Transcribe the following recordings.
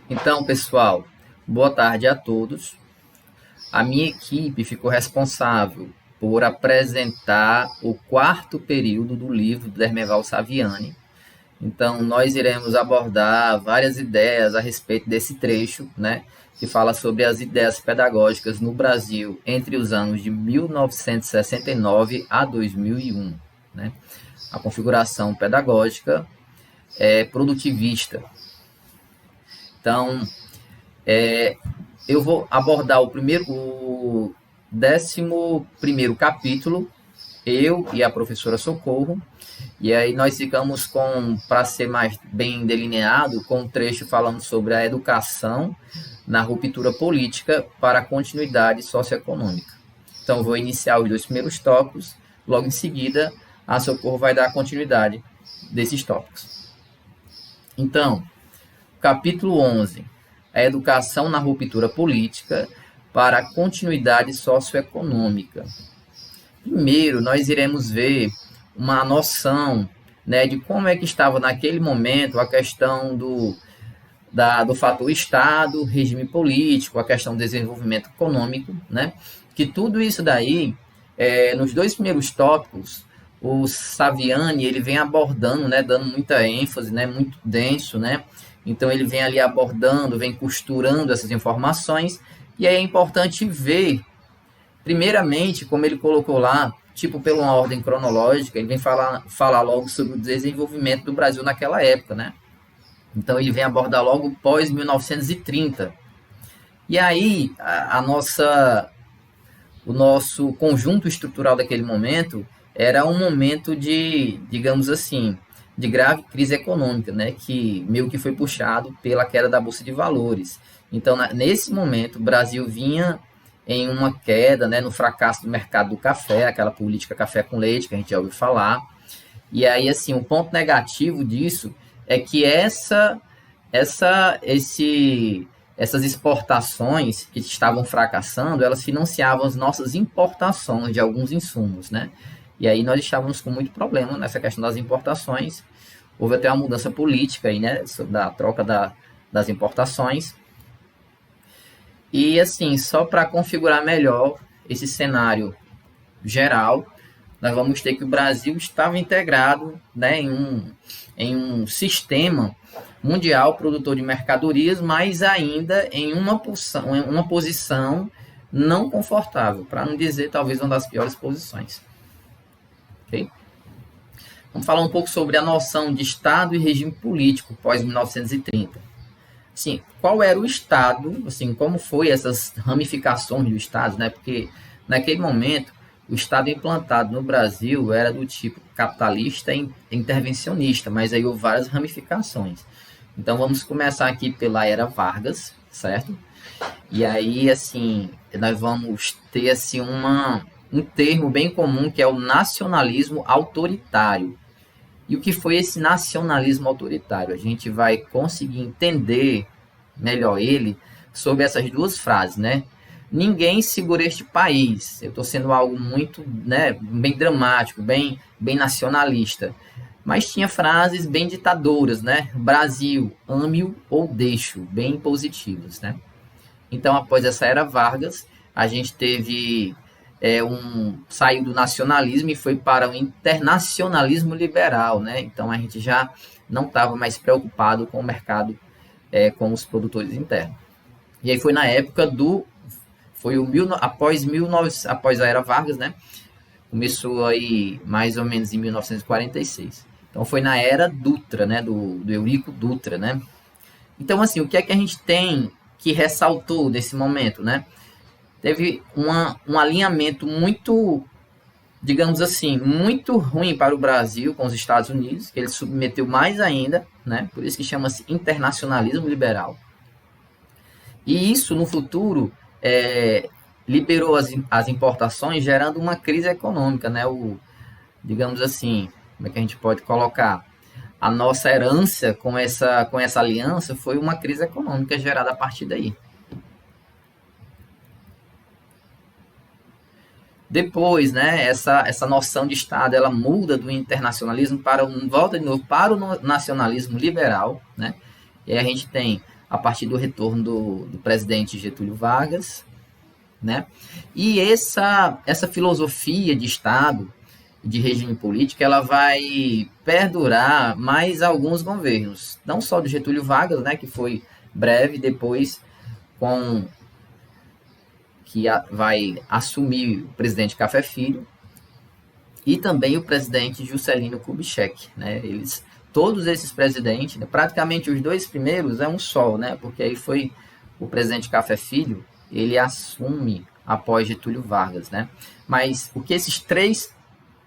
Então, pessoal, boa tarde a todos. A minha equipe ficou responsável por apresentar o quarto período do livro do Dermeval Saviani. Então, nós iremos abordar várias ideias a respeito desse trecho, né, que fala sobre as ideias pedagógicas no Brasil entre os anos de 1969 a 2001, né? A configuração pedagógica é produtivista. Então, eu vou abordar o 11º capítulo, eu e a professora Socorro, e aí nós ficamos para ser mais bem delineado, com um trecho falando sobre a educação na ruptura política para a continuidade socioeconômica. Então, vou iniciar os 2 primeiros tópicos, logo em seguida, a Socorro vai dar continuidade desses tópicos. Então, capítulo 11, a educação na ruptura política para a continuidade socioeconômica. Primeiro, nós iremos ver uma noção, né, de como é que estava naquele momento a questão do fator Estado, regime político, a questão do desenvolvimento econômico, né, que tudo isso daí, nos 2 primeiros tópicos, o Saviani, ele vem abordando, né, dando muita ênfase, né, muito denso, né, então ele vem ali abordando, vem costurando essas informações, e aí é importante ver, primeiramente, como ele colocou lá, tipo pela uma ordem cronológica, ele vem falar logo sobre o desenvolvimento do Brasil naquela época, né? Então ele vem abordar logo pós 1930. E aí o nosso conjunto estrutural daquele momento era um momento de, digamos assim, de grave crise econômica, né, que meio que foi puxado pela queda da Bolsa de Valores. Então, nesse momento, o Brasil vinha em uma queda, né, no fracasso do mercado do café, aquela política café com leite que a gente já ouviu falar. E aí, assim, o ponto negativo disso é que essas exportações que estavam fracassando, elas financiavam as nossas importações de alguns insumos, né? E aí nós estávamos com muito problema nessa questão das importações. Houve até uma mudança política aí, né, da troca das importações. E assim, só para configurar melhor esse cenário geral, nós vamos ter que o Brasil estava integrado, né, em um sistema mundial produtor de mercadorias, mas ainda em uma posição não confortável, para não dizer talvez uma das piores posições. Okay? Vamos falar um pouco sobre a noção de Estado e regime político pós-1930. Assim, qual era o Estado, assim, como foi essas ramificações do Estado, né? Porque naquele momento o Estado implantado no Brasil era do tipo capitalista e intervencionista, mas aí houve várias ramificações. Então vamos começar aqui pela era Vargas, certo? E aí, assim, nós vamos ter assim um termo bem comum que é o nacionalismo autoritário. E o que foi esse nacionalismo autoritário? A gente vai conseguir entender melhor ele sobre essas duas frases, né? Ninguém segura este país. Eu estou sendo algo muito, né, bem dramático, bem nacionalista. Mas tinha frases bem ditadoras, né? Brasil, ame-o ou deixe-o, bem positivas, né? Então, após essa era Vargas, a gente teve saiu do nacionalismo e foi para o internacionalismo liberal, né? Então, a gente já não estava mais preocupado com o mercado, com os produtores internos. E aí foi na época após a era Vargas, né? Começou aí mais ou menos em 1946. Então, foi na era Dutra, né? Do Eurico Dutra, né? Então, assim, o que é que a gente tem que ressaltou nesse momento, né? Teve um alinhamento muito, digamos assim, muito ruim para o Brasil com os Estados Unidos, que ele submeteu mais ainda, né? Por isso que chama-se internacionalismo liberal. E isso, no futuro, liberou as importações, gerando uma crise econômica, né? Digamos assim, como é que a gente pode colocar? A nossa herança com essa aliança foi uma crise econômica gerada a partir daí. Depois, né, essa noção de Estado, ela muda do internacionalismo volta de novo para o nacionalismo liberal, né? E aí a gente tem a partir do retorno do presidente Getúlio Vargas, né? E essa filosofia de Estado, de regime político, ela vai perdurar mais alguns governos, não só do Getúlio Vargas, né, que foi breve, depois com vai assumir o presidente Café Filho, e também o presidente Juscelino Kubitschek, né? Todos esses presidentes, né, praticamente os dois primeiros é um só, né? Porque aí foi o presidente Café Filho, ele assume após Getúlio Vargas, né? Mas o que esses três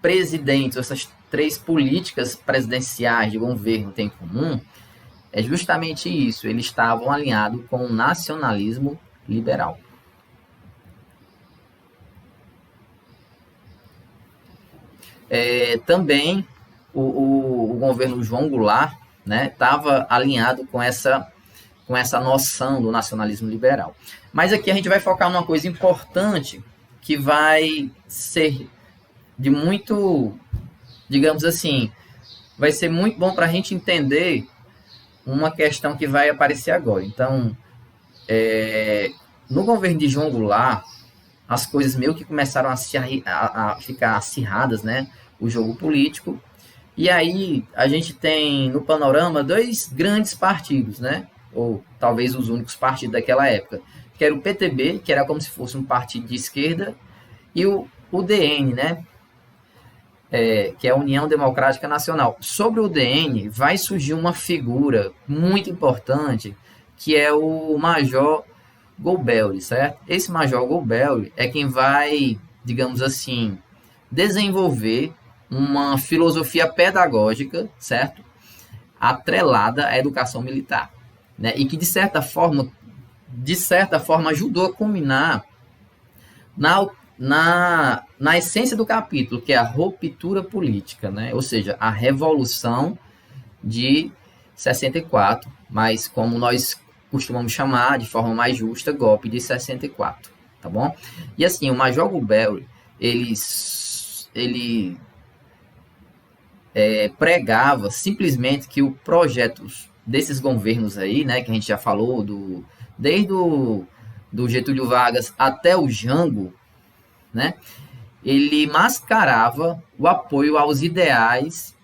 presidentes, essas três políticas presidenciais de governo têm em comum é justamente isso, eles estavam alinhados com o nacionalismo liberal. Também o governo João Goulart, né, estava alinhado com essa noção do nacionalismo liberal. Mas aqui a gente vai focar numa coisa importante que vai ser de muito, digamos assim, vai ser muito bom para a gente entender uma questão que vai aparecer agora. Então, no governo de João Goulart, as coisas meio que começaram a ficar acirradas, né? O jogo político. E aí a gente tem no panorama dois grandes partidos, né? Ou talvez os únicos partidos daquela época, que era o PTB, que era como se fosse um partido de esquerda, e o UDN, né? Que é a União Democrática Nacional. Sobre o UDN vai surgir uma figura muito importante, que é o Major Goldberry, certo? Esse Major Goldberry é quem vai, digamos assim, desenvolver uma filosofia pedagógica, certo? Atrelada à educação militar, né? E que de certa forma ajudou a culminar na essência do capítulo, que é a ruptura política, né? Ou seja, a Revolução de 64, mas como nós costumamos chamar de forma mais justa, golpe de 64, tá bom? E assim, o Major Goldberry, ele pregava simplesmente que o projeto desses governos aí, né, que a gente já falou, desde do Getúlio Vargas até o Jango, né, ele mascarava o apoio aos ideais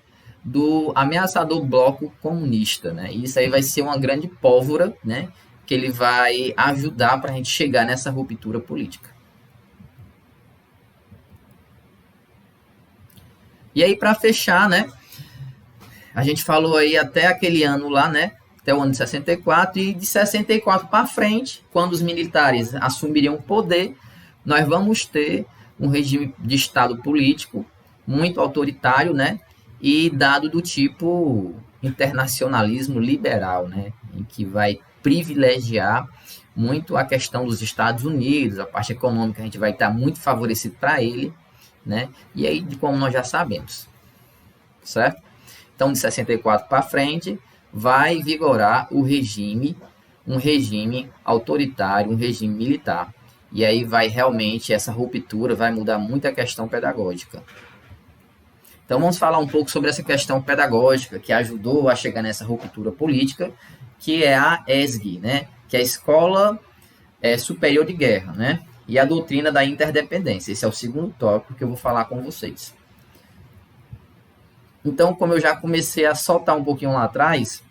do ameaçador bloco comunista, né? E isso aí vai ser uma grande pólvora, né? Que ele vai ajudar para a gente chegar nessa ruptura política. E aí, para fechar, né? A gente falou aí até aquele ano lá, né? Até o ano de 64, e de 64 para frente, quando os militares assumiriam o poder, nós vamos ter um regime de Estado político muito autoritário, né? E dado do tipo internacionalismo liberal, né, em que vai privilegiar muito a questão dos Estados Unidos, a parte econômica a gente vai estar muito favorecido para ele, né, e aí, como nós já sabemos, certo? Então, de 64 para frente, vai vigorar um regime autoritário, um regime militar, e aí vai realmente, essa ruptura vai mudar muito a questão pedagógica. Então vamos falar um pouco sobre essa questão pedagógica que ajudou a chegar nessa ruptura política, que é a ESG, né? Que é a Escola Superior de Guerra, né? E a doutrina da interdependência. Esse é o segundo tópico que eu vou falar com vocês. Então, como eu já comecei a soltar um pouquinho lá atrás,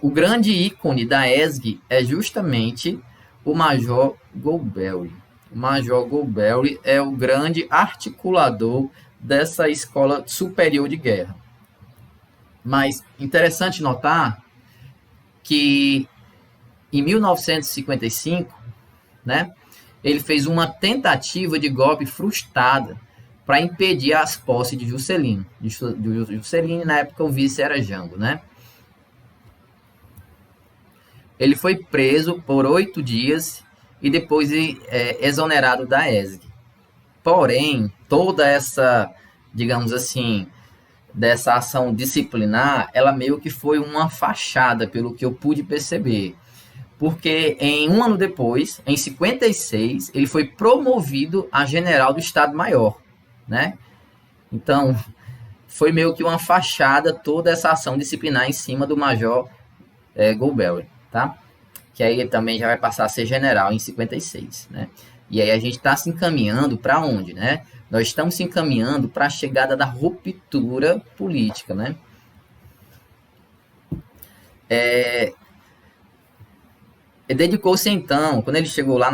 o grande ícone da ESG é justamente o Major Goldberry. O Major Goldberry é o grande articulador dessa Escola Superior de Guerra. Mas interessante notar que em 1955, né, ele fez uma tentativa de golpe frustrada para impedir as posses de Juscelino. Juscelino, na época, o vice era Jango, né? Ele foi preso por 8 dias e depois exonerado da ESG. Porém, toda essa, digamos assim, dessa ação disciplinar, ela meio que foi uma fachada, pelo que eu pude perceber. Porque em um ano depois, em 56, ele foi promovido a general do Estado-Maior, né? Então, foi meio que uma fachada toda essa ação disciplinar em cima do Major Goldberry, tá? Que aí ele também já vai passar a ser general em 56, né? E aí a gente está se encaminhando para onde, né? Nós estamos se encaminhando para a chegada da ruptura política, né? Ele dedicou-se então, quando ele chegou lá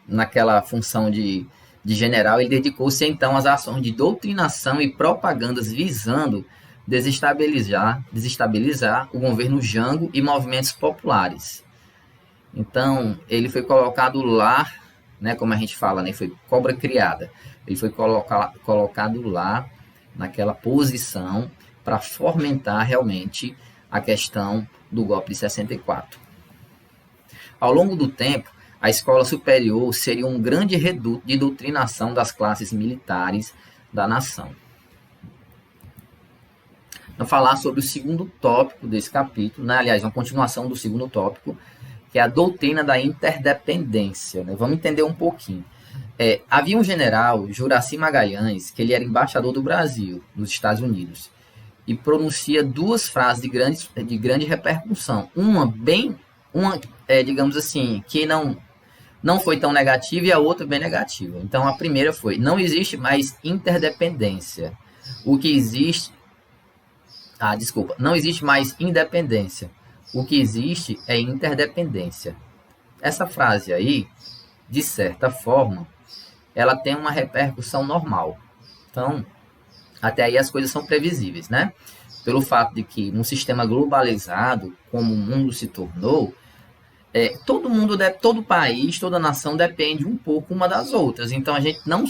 naquela função de general, ele dedicou-se então às ações de doutrinação e propagandas visando desestabilizar o governo Jango e movimentos populares. Então, ele foi colocado lá, né, como a gente fala, né, foi cobra criada. Ele foi colocado lá, naquela posição, para fomentar realmente a questão do golpe de 64. Ao longo do tempo, a escola superior seria um grande reduto de doutrinação das classes militares da nação. Vamos falar sobre o segundo tópico desse capítulo, né? Aliás, uma continuação do segundo tópico, que é a doutrina da interdependência, né? Vamos entender um pouquinho. Havia um general, Juraci Magalhães, que ele era embaixador do Brasil, nos Estados Unidos, e pronuncia duas frases de grande repercussão. Digamos assim, que não foi tão negativa, e a outra bem negativa. Então, a primeira foi: não existe mais interdependência. Não existe mais independência. O que existe é interdependência. Essa frase aí, de certa forma, ela tem uma repercussão normal. Então, até aí as coisas são previsíveis, né? Pelo fato de que, num sistema globalizado, como o mundo se tornou, todo país, toda nação depende um pouco uma das outras. Então,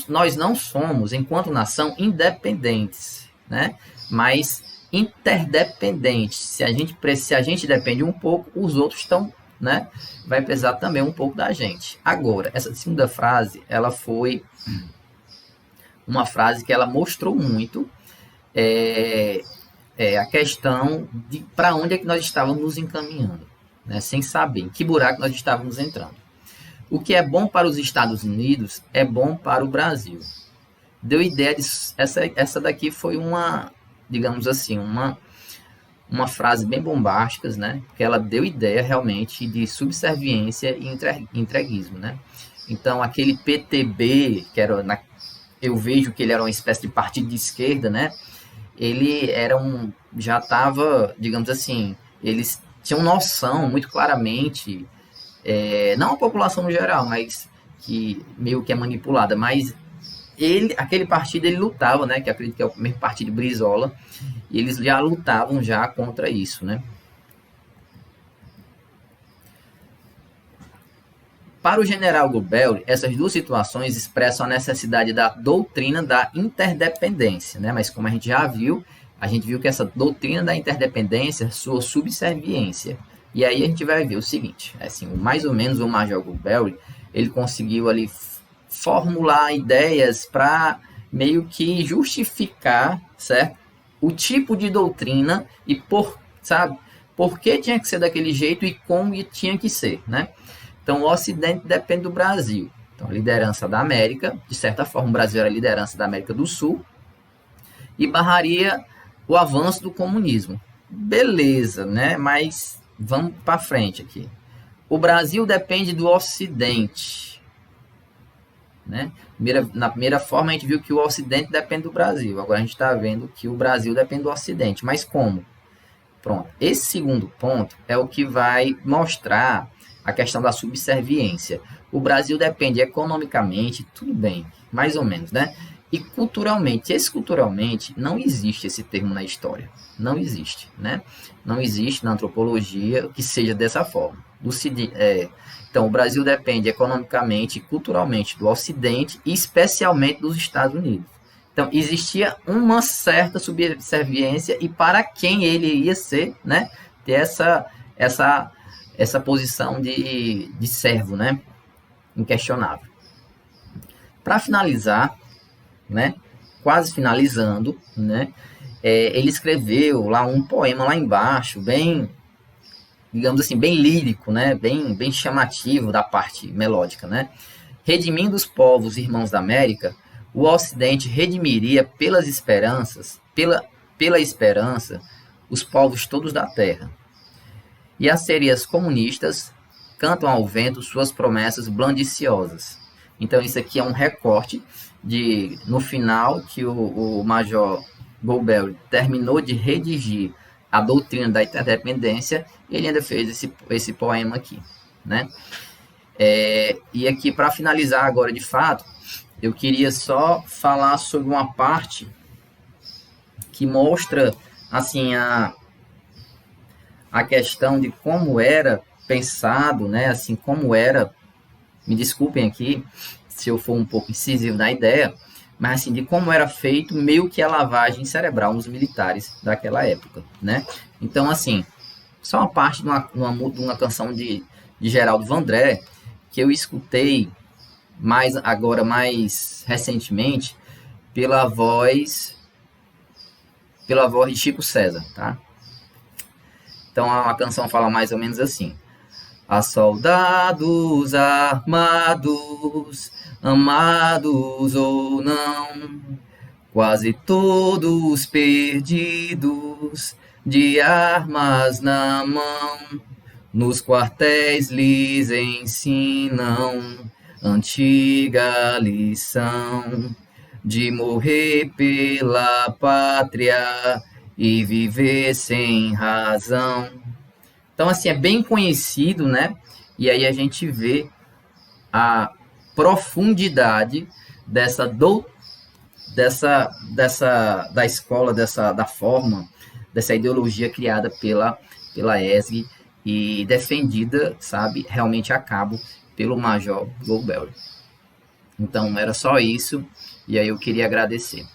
nós não somos, enquanto nação, independentes, né? Mas interdependentes. Se a gente depende um pouco, os outros estão, né? Vai precisar também um pouco da gente. Agora, essa segunda frase, ela foi uma frase que ela mostrou muito a questão de para onde é que nós estávamos nos encaminhando, né? Sem saber em que buraco nós estávamos entrando. O que é bom para os Estados Unidos é bom para o Brasil. Deu ideia de... Essa daqui foi digamos assim, uma frase bem bombástica, né? Porque ela deu ideia realmente de subserviência e entreguismo, né? Então, aquele PTB, eu vejo que ele era uma espécie de partido de esquerda, né? Ele já estava, digamos assim, eles tinham noção muito claramente, não a população no geral, mas que meio que é manipulada, mas aquele partido ele lutava, né? Que acredito que é o mesmo partido de Brizola, e eles já lutavam já contra isso, né? Para o general Goldberry, essas duas situações expressam a necessidade da doutrina da interdependência, né? Mas como a gente viu que essa doutrina da interdependência, sua subserviência. E aí a gente vai ver o seguinte, assim, mais ou menos o Major Goldberry, ele conseguiu ali formular ideias para meio que justificar, certo? O tipo de doutrina e por que tinha que ser daquele jeito e como tinha que ser, né? Então, o Ocidente depende do Brasil. Então, a liderança da América, de certa forma, o Brasil era a liderança da América do Sul, e barraria o avanço do comunismo. Beleza, né? Mas vamos para frente aqui. O Brasil depende do Ocidente, né? Na primeira forma, a gente viu que o Ocidente depende do Brasil. Agora, a gente está vendo que o Brasil depende do Ocidente. Mas como? Pronto. Esse segundo ponto é o que vai mostrar a questão da subserviência. O Brasil depende economicamente, tudo bem, mais ou menos, né? E culturalmente, culturalmente, não existe esse termo na história. Não existe, né? Não existe na antropologia que seja dessa forma. Então, o Brasil depende economicamente e culturalmente do Ocidente e especialmente dos Estados Unidos. Então, existia uma certa subserviência e para quem ele ia ser, né? Ter essa posição de servo, né? Inquestionável. Para finalizar, né? Quase finalizando, né? Ele escreveu lá um poema lá embaixo, bem, digamos assim, bem lírico, né? Bem chamativo da parte melódica, né? Redimindo os povos irmãos da América, o Ocidente redimiria pela esperança, os povos todos da Terra. E as sereias comunistas cantam ao vento suas promessas blandiciosas. Então isso aqui é um recorte de no final que o Major Goldberry terminou de redigir a doutrina da interdependência, ele ainda fez esse poema aqui, né? E aqui, para finalizar agora de fato, eu queria só falar sobre uma parte que mostra assim a questão de como era pensado, né? Assim como era, me desculpem aqui se eu for um pouco incisivo na ideia, mas assim, de como era feito meio que a lavagem cerebral nos militares daquela época, né? Então, assim, só uma parte de uma canção de Geraldo Vandré, que eu escutei mais recentemente, pela voz de Chico César, tá? Então, a canção fala mais ou menos assim: a soldados armados, amados ou não, quase todos perdidos, de armas na mão, nos quartéis lhes ensinam antiga lição de morrer pela pátria e viver sem razão. Então, assim, é bem conhecido, né? E aí a gente vê a profundidade da escola, da forma, dessa ideologia criada pela ESG e defendida, sabe, realmente a cabo pelo Major Goldberry. Então, era só isso, e aí eu queria agradecer.